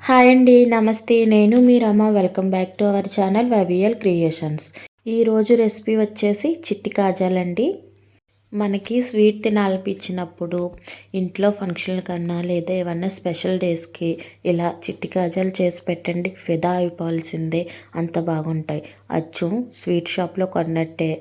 Hi అండి. నమస్తే. నేను మీ రమ. Welcome back to our channel VYL creations. ఈరోజు రెసిపీ వచ్చేసి చిట్టి కాజాలండి. మనకి స్వీట్ తినాలనిపించినప్పుడు ఇంట్లో ఫంక్షన్ల కన్నా లేదా ఏమన్నా స్పెషల్ డేస్కి ఇలా చిట్టి కాజాలు చేసి పెట్టండి. ఫిదా అయిపోవాల్సిందే, అంత బాగుంటాయి. అచ్చం స్వీట్ షాప్లో కొన్నట్టే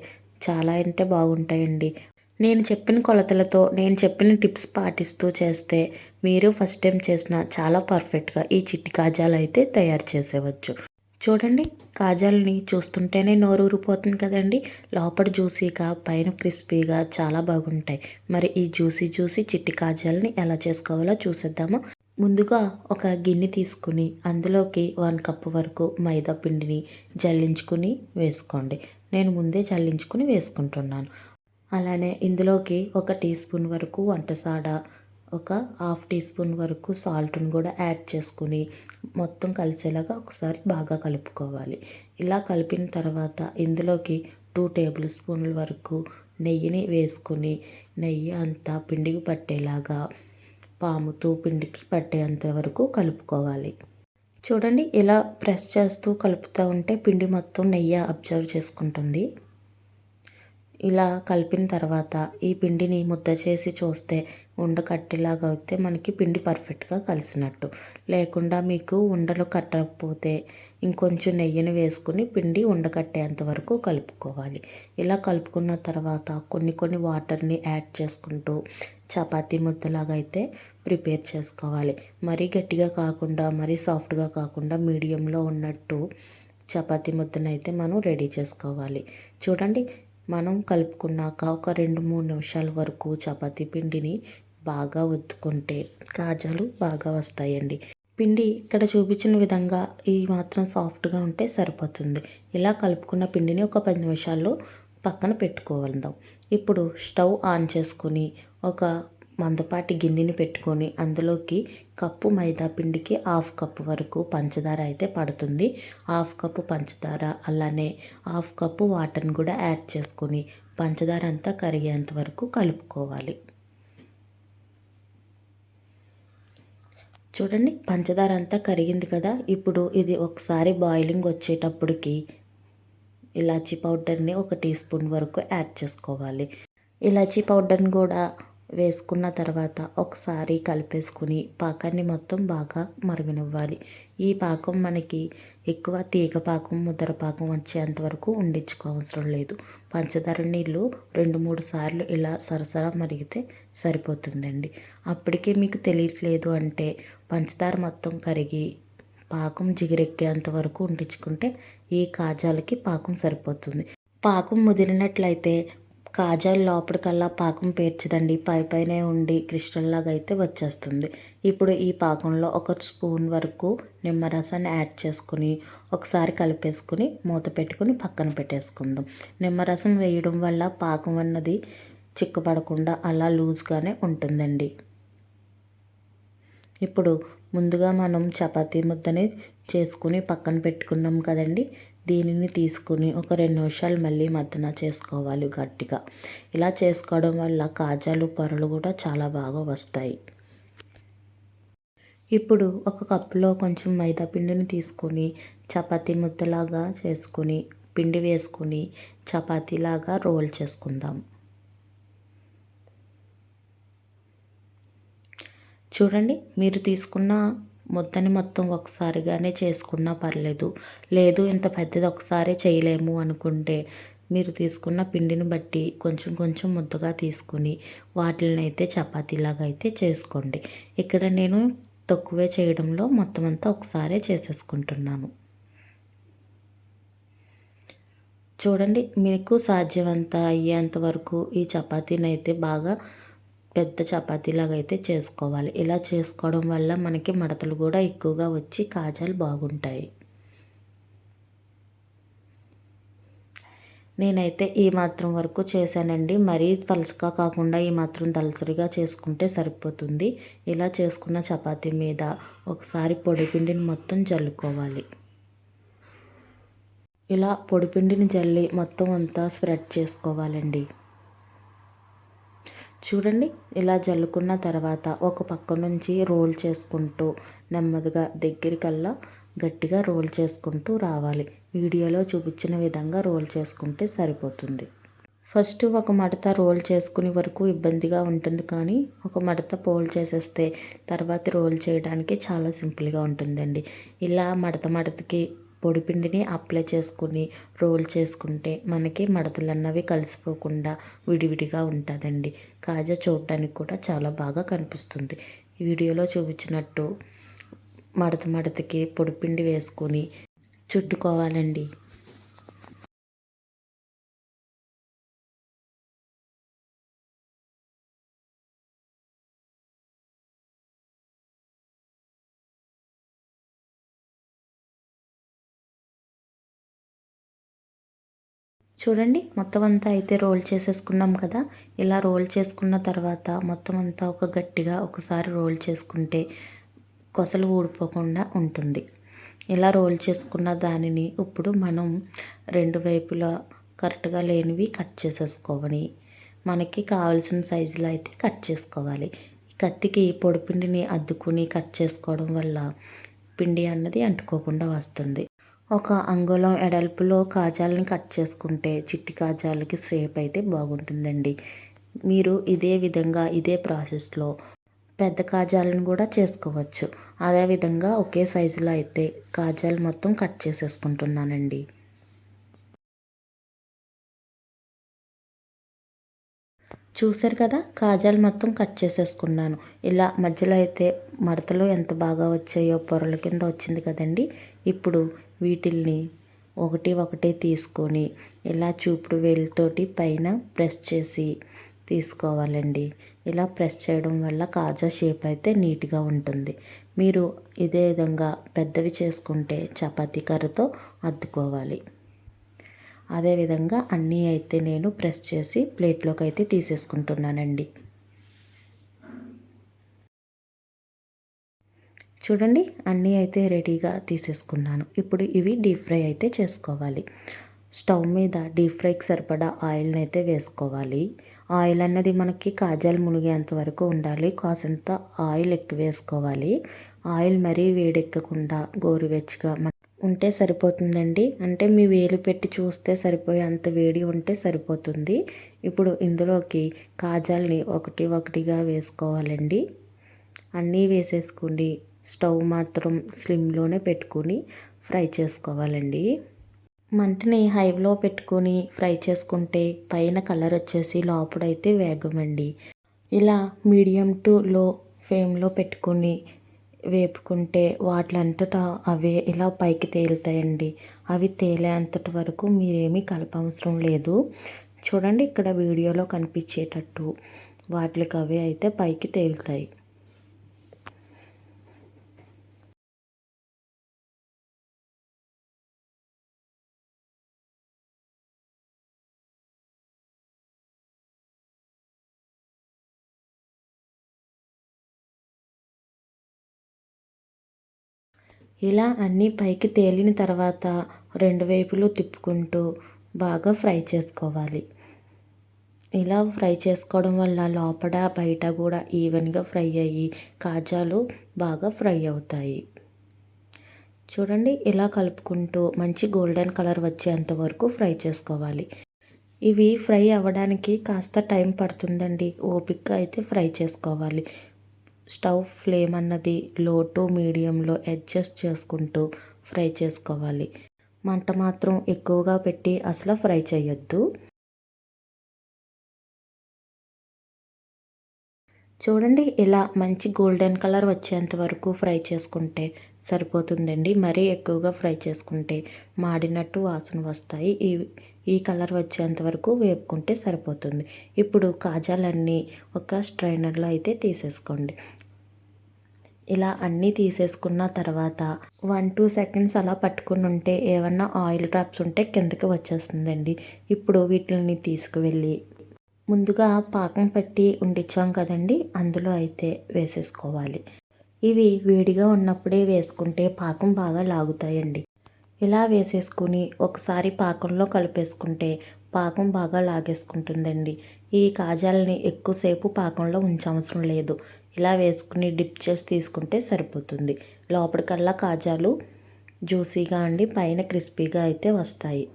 చాలా అంటే బాగుంటాయండి. నేను చెప్పిన కొలతలతో నేను చెప్పిన టిప్స్ పాటిస్తూ చేస్తే మీరు ఫస్ట్ టైం చేసిన చాలా పర్ఫెక్ట్గా ఈ చిట్టి కాజాలు అయితే తయారు చేసేవచ్చు. చూడండి, కాజాలని చూస్తుంటేనే నోరు ఊరిపోతుంది కదండి. లోపల జ్యూసీగా పైన క్రిస్పీగా చాలా బాగుంటాయి. మరి ఈ జ్యూసీ చిట్టి కాజాలని ఎలా చేసుకోవాలో చూసేద్దాము. ముందుగా ఒక గిన్నె తీసుకుని అందులోకి 1 కప్పు వరకు మైదా పిండిని జల్లించుకుని వేసుకోండి. నేను ముందే జల్లించుకుని వేసుకుంటున్నాను. అలానే ఇందులోకి ఒక టీ స్పూన్ వరకు వంట సోడా, ఒక హాఫ్ టీ స్పూన్ వరకు సాల్ట్ని కూడా యాడ్ చేసుకుని మొత్తం కలిసేలాగా ఒకసారి బాగా కలుపుకోవాలి. ఇలా కలిపిన తర్వాత ఇందులోకి 2 టేబుల్ స్పూన్ల వరకు నెయ్యిని వేసుకుని నెయ్యి అంతా పిండికి పట్టేలాగా పాముతూ పిండికి పట్టేంత వరకు కలుపుకోవాలి. చూడండి, ఇలా ప్రెస్ చేస్తూ కలుపుతూ ఉంటే పిండి మొత్తం నెయ్యి అబ్జర్వ్ చేసుకుంటుంది. ఇలా కలిపిన తర్వాత ఈ పిండిని ముద్ద చేసి చూస్తే ఉండకట్టేలాగా అయితే మనకి పిండి పర్ఫెక్ట్గా కలిసినట్టు. లేకుండా మీకు ఉండలు కట్టకపోతే ఇంకొంచెం నెయ్యిని వేసుకుని పిండి ఉండకట్టేంత వరకు కలుపుకోవాలి. ఇలా కలుపుకున్న తర్వాత కొన్ని వాటర్ని యాడ్ చేసుకుంటూ చపాతీ ముద్దలాగా అయితే ప్రిపేర్ చేసుకోవాలి. మరీ గట్టిగా కాకుండా మరీ సాఫ్ట్గా కాకుండా మీడియంలో ఉన్నట్టు చపాతీ ముద్దనైతే మనం రెడీ చేసుకోవాలి. చూడండి, మనం కలుపుకున్నాక ఒక 2-3 నిమిషాల వరకు చపాతీ పిండిని బాగా ఒత్తుకుంటే కాజాలు బాగా వస్తాయండి. పిండి ఇక్కడ చూపించిన విధంగా ఈ మాత్రం సాఫ్ట్గా ఉంటే సరిపోతుంది. ఇలా కలుపుకున్న పిండిని ఒక 10 నిమిషాలు పక్కన పెట్టుకోవాలందాం. ఇప్పుడు స్టవ్ ఆన్ చేసుకుని ఒక మందపాటి గిన్నెని పెట్టుకొని అందులోకి కప్పు మైదా పిండికి 1/2 కప్పు వరకు పంచదార అయితే పడుతుంది. 1/2 కప్పు పంచదార అలానే 1/2 కప్పు వాటర్ని కూడా యాడ్ చేసుకొని పంచదార అంతా కరిగేంత వరకు కలుపుకోవాలి. చూడండి, పంచదార అంతా కరిగింది కదా. ఇప్పుడు ఇది ఒకసారి బాయిలింగ్ వచ్చేటప్పటికి ఇలాచీ పౌడర్ని ఒక టీ స్పూన్ వరకు యాడ్ చేసుకోవాలి. ఇలాచీ పౌడర్ని కూడా వేసుకున్న తర్వాత ఒకసారి కలిపేసుకుని పాకాన్ని మొత్తం బాగా మరగనివ్వాలి. ఈ పాకం మనకి ఎక్కువ తీగ పాకం ముద్దర పాకం వచ్చేంత వరకు ఉండించుకోవసరం లేదు. పంచదార నీళ్ళు 2-3 సార్లు ఇలా సరసర మరిగితే సరిపోతుందండి. అప్పటికే మీకు తెలియట్లేదు అంటే పంచదార మొత్తం కరిగి పాకం జిగురెక్కేంత వరకు ఉండించుకుంటే ఈ కాజాలకి పాకం సరిపోతుంది. పాకం ముదిరినట్లయితే కాజాలు లోపలికల్లా పాకం పేర్చదండి, పైనే ఉండి క్రిస్టల్ లాగా అయితే వచ్చేస్తుంది. ఇప్పుడు ఈ పాకంలో ఒక స్పూన్ వరకు నిమ్మరసాన్ని యాడ్ చేసుకుని ఒకసారి కలిపేసుకుని మూత పెట్టుకుని పక్కన పెట్టేసుకుందాం. నిమ్మరసం వేయడం వల్ల పాకం అన్నది చిక్కపడకుండా అలా లూజ్గానే ఉంటుందండి. ఇప్పుడు ముందుగా మనం చపాతీ ముద్దని చేసుకుని పక్కన పెట్టుకున్నాం కదండి. దీనిని తీసుకుని ఒక 2 నిమిషాలు మళ్ళీ మద్దన చేసుకోవాలి గట్టిగా. ఇలా చేసుకోవడం వల్ల కాజాలు పొరలు కూడా చాలా బాగా వస్తాయి. ఇప్పుడు ఒక కప్పులో కొంచెం మైదా పిండిని తీసుకొని చపాతీ ముద్దలాగా చేసుకుని పిండి వేసుకుని చపాతీలాగా రోల్ చేసుకుందాం. చూడండి, మీరు తీసుకున్న ముద్దని మొత్తం ఒకసారిగానే చేసుకున్నా పర్లేదు. లేదు ఇంత పెద్దది ఒకసారి చేయలేము అనుకుంటే మీరు తీసుకున్న పిండిని బట్టి కొంచెం ముద్దగా తీసుకుని వాటిని అయితే చపాతీలాగా అయితే చేసుకోండి. ఇక్కడ నేను తక్కువే చేయడంలో మొత్తం అంతా ఒకసారే చేసేసుకుంటున్నాను. చూడండి, మీకు సాధ్యమంత అయ్యేంత వరకు ఈ చపాతీని అయితే బాగా పెద్ద చపాతీలాగా అయితే చేసుకోవాలి. ఇలా చేసుకోవడం వల్ల మనకి మడతలు కూడా ఎక్కువగా వచ్చి కాజాలు బాగుంటాయి. నేనైతే ఈ మాత్రం వరకు చేశానండి. మరీ పలుచగా కాకుండా ఈ మాత్రం దళసరిగా చేసుకుంటే సరిపోతుంది. ఇలా చేసుకున్న చపాతీ మీద ఒకసారి పొడిపిండిని మొత్తం జల్లుకోవాలి. ఇలా పొడిపిండిని జల్లి మొత్తం అంతా స్ప్రెడ్ చేసుకోవాలండి. చూడండి, ఇలా జల్లుకున్న తర్వాత ఒక పక్క నుంచి రోల్ చేసుకుంటూ నెమ్మదిగా దగ్గరికల్లా గట్టిగా రోల్ చేసుకుంటూ రావాలి. వీడియోలో చూపించిన విధంగా రోల్ చేసుకుంటే సరిపోతుంది. ఫస్ట్ ఒక మడత రోల్ చేసుకునే వరకు ఇబ్బందిగా ఉంటుంది, కానీ ఒక మడత ఫోల్డ్ చేసేస్తే తర్వాత రోల్ చేయడానికి చాలా సింపుల్గా ఉంటుందండి. ఇలా మడతకి పొడిపిండిని అప్లై చేసుకుని రోల్ చేసుకుంటే మనకి మడతలన్నవి కలిసిపోకుండా విడివిడిగా ఉంటుందండి. కాజా చూడడానికి కూడా చాలా బాగా కనిపిస్తుంది. ఈ వీడియోలో చూపించినట్టు మడతకి పొడిపిండి వేసుకొని చుట్టుకోవాలండి. చూడండి, మొత్తం అంతా అయితే రోల్ చేసేసుకున్నాం కదా. ఇలా రోల్ చేసుకున్న తర్వాత మొత్తం అంతా గట్టిగా ఒకసారి రోల్ చేసుకుంటే కొసలు ఊడిపోకుండా ఉంటుంది. ఇలా రోల్ చేసుకున్న దానిని ఇప్పుడు మనం రెండు వైపులా కరెక్ట్గా లేనివి కట్ చేసేసుకోవాలి. మనకి కావాల్సిన సైజులో అయితే కట్ చేసుకోవాలి. కత్తికి పొడిపిండిని అద్దుకుని కట్ చేసుకోవడం వల్ల పిండి అన్నది అంటుకోకుండా వస్తుంది. ఒక అంగుళం ఎడల్పులో కాజాలని కట్ చేసుకుంటే చిట్టి కాజాలకి షేప్ అయితే బాగుంటుందండి. మీరు ఇదే విధంగా ఇదే ప్రాసెస్లో పెద్ద కాజాలను కూడా చేసుకోవచ్చు. అదేవిధంగా ఒకే సైజులో అయితే కాజాలు మొత్తం కట్ చేసేసుకుంటున్నానండి. చూసారు కదా, కాజాలు మొత్తం కట్ చేసేసుకున్నాను. ఇలా మధ్యలో అయితే మడతలు ఎంత బాగా వచ్చాయో పొరల కింద వచ్చింది కదండి. ఇప్పుడు వీటిల్ని ఒకటి తీసుకొని ఇలా చూపుడు వేలుతోటి పైన ప్రెస్ చేసి తీసుకోవాలండి. ఇలా ప్రెస్ చేయడం వల్ల కాజా షేప్ అయితే నీట్గా ఉంటుంది. మీరు ఇదే విధంగా పెద్దవి చేసుకుంటే చపాతీ కర్రతో అద్దుకోవాలి. అదేవిధంగా అన్నీ అయితే నేను ప్రెస్ చేసి ప్లేట్లోకి అయితే తీసేసుకుంటున్నానండి. చూడండి, అన్నీ అయితే రెడీగా తీసేసుకున్నాను. ఇప్పుడు ఇవి డీప్ ఫ్రై అయితే చేసుకోవాలి. స్టవ్ మీద డీప్ ఫ్రైకి సరిపడా ఆయిల్ని అయితే వేసుకోవాలి. ఆయిల్ అన్నది మనకి కాజాలు మునిగేంత వరకు ఉండాలి. కాసంత ఆయిల్ ఎక్కువ వేసుకోవాలి. ఆయిల్ మరీ వేడెక్కకుండా గోరువెచ్చగా ఉంటే సరిపోతుందండి. అంటే మీ వేలు పెట్టి చూస్తే సరిపోయే అంత వేడి ఉంటే సరిపోతుంది. ఇప్పుడు ఇందులోకి కాజాలని ఒకటిగా వేసుకోవాలండి. అన్నీ వేసేసుకుని స్టవ్ మాత్రం స్లిమ్లోనే పెట్టుకుని ఫ్రై చేసుకోవాలండి. మంటని హైలో పెట్టుకొని ఫ్రై చేసుకుంటే పైన కలర్ వచ్చేసి లోపడైతే వేగమండి. ఇలా మీడియం టు లో ఫ్లేమ్లో పెట్టుకుని వేపుకుంటే వాటిలంతటా అవే ఇలా పైకి తేలుతాయండి. అవి తేలేంతటి వరకు మీరేమీ కలపవసరం లేదు. చూడండి, ఇక్కడ వీడియోలో కనిపించేటట్టు వాటికి అవే అయితే పైకి తేలుతాయి. ఇలా అన్నీ పైకి తేలిన తర్వాత రెండు వైపులు తిప్పుకుంటూ బాగా ఫ్రై చేసుకోవాలి. ఇలా ఫ్రై చేసుకోవడం వల్ల లోపల బయట కూడా ఈవెన్గా ఫ్రై అయ్యి కాజాలు బాగా ఫ్రై అవుతాయి. చూడండి, ఇలా కలుపుకుంటూ మంచి గోల్డెన్ కలర్ వచ్చేంత వరకు ఫ్రై చేసుకోవాలి. ఇవి ఫ్రై అవ్వడానికి కాస్త టైం పడుతుందండి. ఓపికగా అయితే ఫ్రై చేసుకోవాలి. స్టవ్ ఫ్లేమ్ అన్నది లో టు మీడియంలో అడ్జస్ట్ చేసుకుంటూ ఫ్రై చేసుకోవాలి. మంట మాత్రం ఎక్కువగా పెట్టి అసలు ఫ్రై చేయొద్దు. చూడండి, ఇలా మంచి గోల్డెన్ కలర్ వచ్చేంత వరకు ఫ్రై చేసుకుంటే సరిపోతుందండి. మరీ ఎక్కువగా ఫ్రై చేసుకుంటే మాడినట్టు వాసన వస్తాయి. ఈ కలర్ వచ్చేంత వరకు వేపుకుంటే సరిపోతుంది. ఇప్పుడు కాజాలన్నీ ఒక స్ట్రైనర్లో అయితే తీసేసుకోండి. ఇలా అన్నీ తీసేసుకున్న తర్వాత 1-2 సెకండ్స్ అలా పట్టుకుని ఉంటే ఏమన్నా ఆయిల్ డ్రాప్స్ ఉంటే కిందకి వచ్చేస్తుందండి. ఇప్పుడు వీటిని తీసుకువెళ్ళి ముందుగా పాకం పెట్టి ఉండిచ్చాం కదండి, అందులో అయితే వేసేసుకోవాలి. ఇవి వేడిగా ఉన్నప్పుడే వేసుకుంటే పాకం బాగా లాగుతాయండి. ఇలా వేసేసుకుని ఒకసారి పాకంలో కలిపేసుకుంటే పాకం బాగా లాగేసుకుంటుందండి. ఈ కాజాలని ఎక్కువసేపు పాకంలో ఉంచవసరం లేదు. ఇలా వేసుకుని డిప్ చేసి తీసుకుంటే సరిపోతుంది. లోపలికల్లా కాజాలు జ్యూసీగా అండి పైన క్రిస్పీగా అయితే వస్తాయి.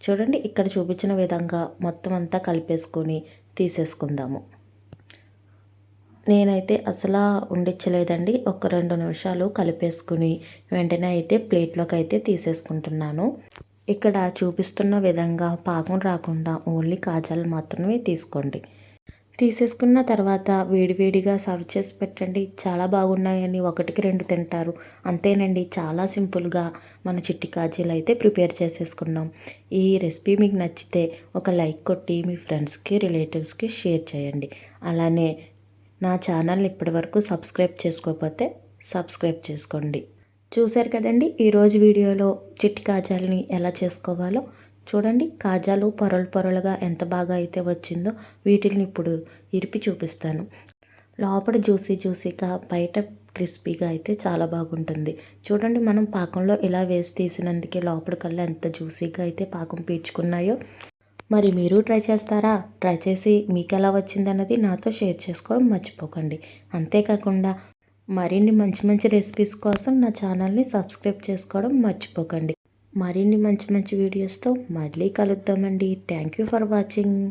చూడండి ఇక్కడ చూపించిన విధంగా మొత్తం అంతా కలిపేసుకొని తీసేసుకుందాము. నేనైతే అసలు ఉండించలేదండి. ఒక 2 నిమిషాలు కలిపేసుకుని వెంటనే అయితే ప్లేట్లోకి అయితే తీసేసుకుంటున్నాను. ఇక్కడ చూపిస్తున్న విధంగా పాకం రాకుండా ఓన్లీ కాజాలు మాత్రమే తీసుకోండి. తీసేసుకున్న తర్వాత వేడివేడిగా సర్వ్ చేసి పెట్టండి. చాలా బాగున్నాయని 1కి 2 తింటారు. అంతేనండి, చాలా సింపుల్గా మన చిట్టి కాజాలు అయితే ప్రిపేర్ చేసేసుకున్నాం. ఈ రెసిపీ మీకు నచ్చితే ఒక లైక్ కొట్టి మీ ఫ్రెండ్స్కి రిలేటివ్స్కి షేర్ చేయండి. అలానే నా ఛానల్ని ఇప్పటివరకు సబ్స్క్రైబ్ చేసుకోకపోతే సబ్స్క్రైబ్ చేసుకోండి. చూశారు కదండి ఈరోజు వీడియోలో చిట్టి కాజాలని ఎలా చేసుకోవాలో. చూడండి కాజాలు పొరలు పొరలుగా ఎంత బాగా అయితే వచ్చిందో వీటిని ఇప్పుడు ఇరిపి చూపిస్తాను. లోపల జ్యూసీగా బయట క్రిస్పీగా అయితే చాలా బాగుంటుంది. చూడండి మనం పాకంలో ఇలా వేసి తీసినందుకే లోపలికల్లా ఎంత జ్యూసీగా అయితే పాకం పీల్చుకున్నాయో. మరి మీరు ట్రై చేస్తారా? ట్రై చేసి మీకు ఎలా వచ్చిందన్నది నాతో షేర్ చేసుకోవడం మర్చిపోకండి. అంతేకాకుండా మరిన్ని మంచి మంచి రెసిపీస్ కోసం నా ఛానల్ని సబ్స్క్రైబ్ చేసుకోవడం మర్చిపోకండి. మరిన్ని మంచి మంచి వీడియోస్తో మళ్ళీ కలుద్దామండి. Thank you for watching.